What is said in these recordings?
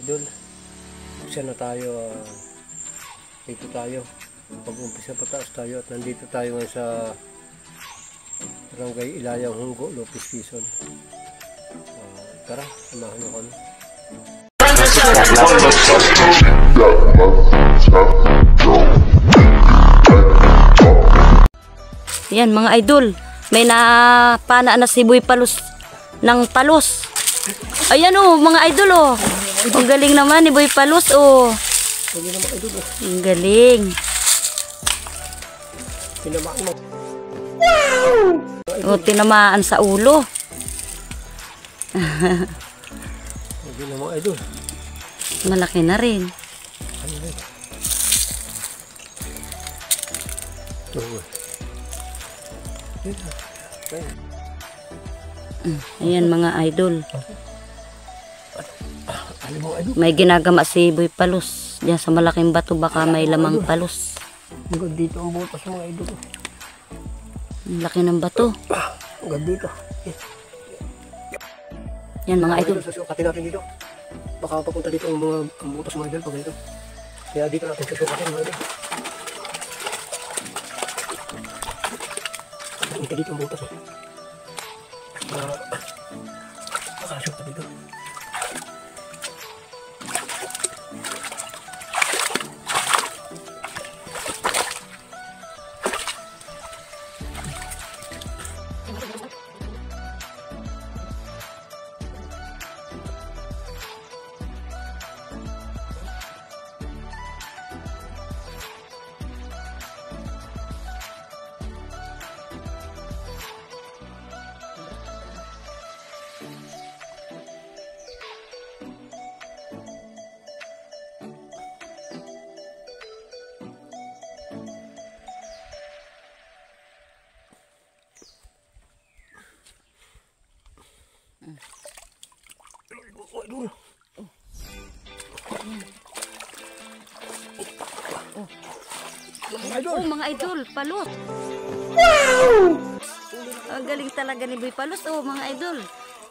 idol. Umpisa na tayo, dito tayo. Pag-umpisa pataas tayo at nandito tayo ngayon sa Barangay Ilayang Hunggo, Lopez, Quezon. Tara, samahan nyo kami. Yan mga idol, may napana na si Boy Palos ng palos. Ayan oh mga idol oh. Ang galing naman ni Boy Palos oh. Ang galing. Tinamaan mo. Oh, tinamaan sa ulo. Hindi na mga idol. Malaki na rin. Ayan mga idol. May ginagama si Boy Palos. Diyan sa malaking bato baka may lamang palos. Hanggang dito ang butas mga idol. Ang laki ng bato. Hanggang dito. Yan mga idol. Susukatin natin dito. Baka papunta dito ang butas mga idol pag dito. Kaya dito natin susukatin mga idol. Ito dito ang butas. Makasuka dito. Oh mga idol, palos. Wow! Ang galing talaga ni Boy Palos. Oh mga idol,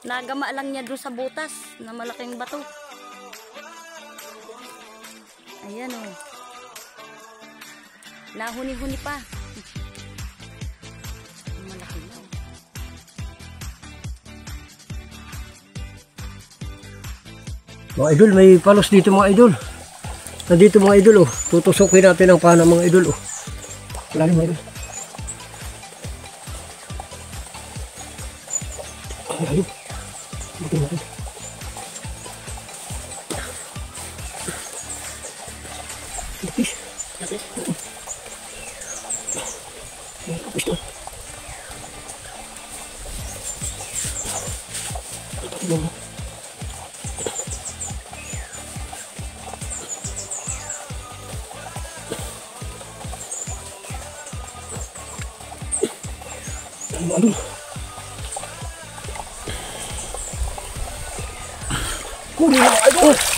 nagama lang niya doon sa butas na malaking bato. Ayan oh. Nahuni-huni pa. Malaki na. Mga idol, may palos dito mga idol. Nandito mga idol oh. Tutusukin natin ang pana mga idol oh. Wala mga idol. Ayun. Dito natin. Lapis. Lapis. Lapis to. Ito mo.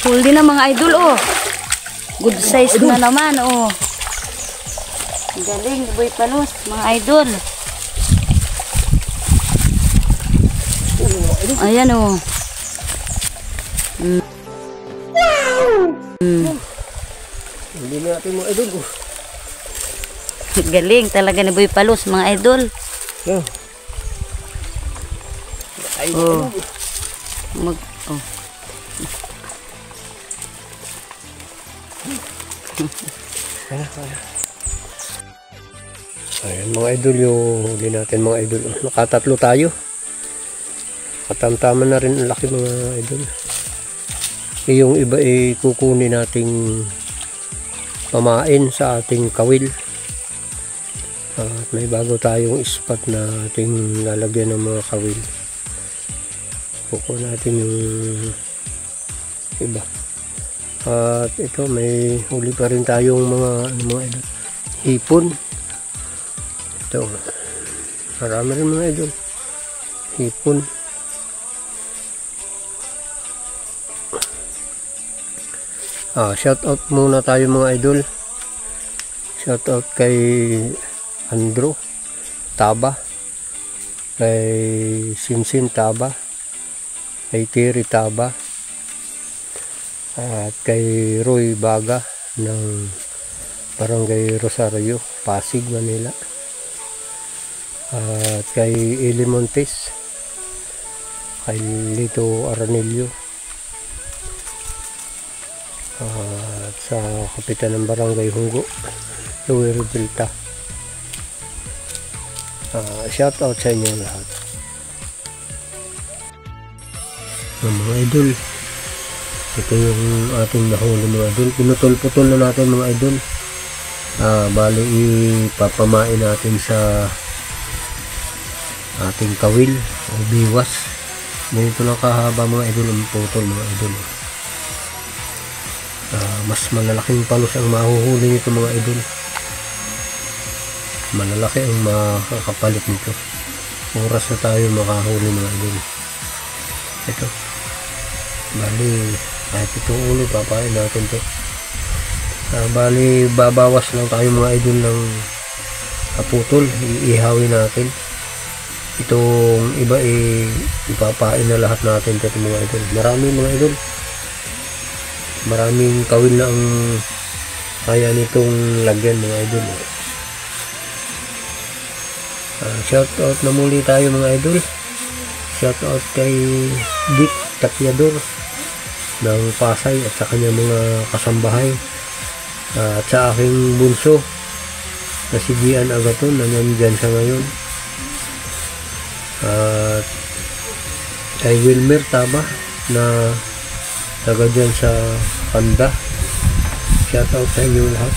Huli na mga idol oh. Good size na naman oh. Galing Boy Palos mga idol. Ayan oh. Hindi na natin mga idol oh. Galing talaga ni Boy Palos mga idol. Yeah. Oh. Oh. Ayan mga idol yung huli natin mga idol. Nakatatlo tayo. Katamtaman na rin ang laki mga idol. Yung iba ay kukunin nating pamain sa ating kawil. At may bago tayong spot na ating lalagyan ng mga kawil. Kukunin natin yung iba. At ito may huli pa rin tayong mga idol. Hipon. Ito. Marami rin mga idol. Hipon. Shout out muna tayo mga idol. Shout out kay Andrew Taba, kay Simsim Taba, kay Terry Taba, At kay Roy Baga ng Barangay Rosario, Pasig, Manila. At kay Eli Montes, kay Lito Aranilio, at sa kapitan ng Barangay Hunggo, Louis Rebilta. Shout out sa inyo lahat. Mga idol, ito yung ating nahuli mga idol. Pinutol-putol na natin mga idol. Bali ipapamain natin sa ating kawil o biwas. Ganito lang kahaba mga idol ang putol mga idol. Mas malalaking palos ang mahuhuli nito mga idol. Malalaki ang makakapalit nito. Oras na tayo makahuli mga idol. Ito, bali kahit itong ulo papain natin to. Bali babawas lang tayo mga idol ng putol, iihawin natin. Itong iba ipapain na lahat natin ito mga idol. Maraming mga idol, maraming kawil na ang kaya nitong lagyan mga idol. Shout out na muli tayo mga idol. Shout out kay Dick Tapiador ng Pasay at sa kanyang mga kasambahay, at sa aking bunso na si Gian Agaton na nandyan sa ngayon, at kay Wilmer Taba na taga dyan sa Kanda. Shout out sa inyo lahat.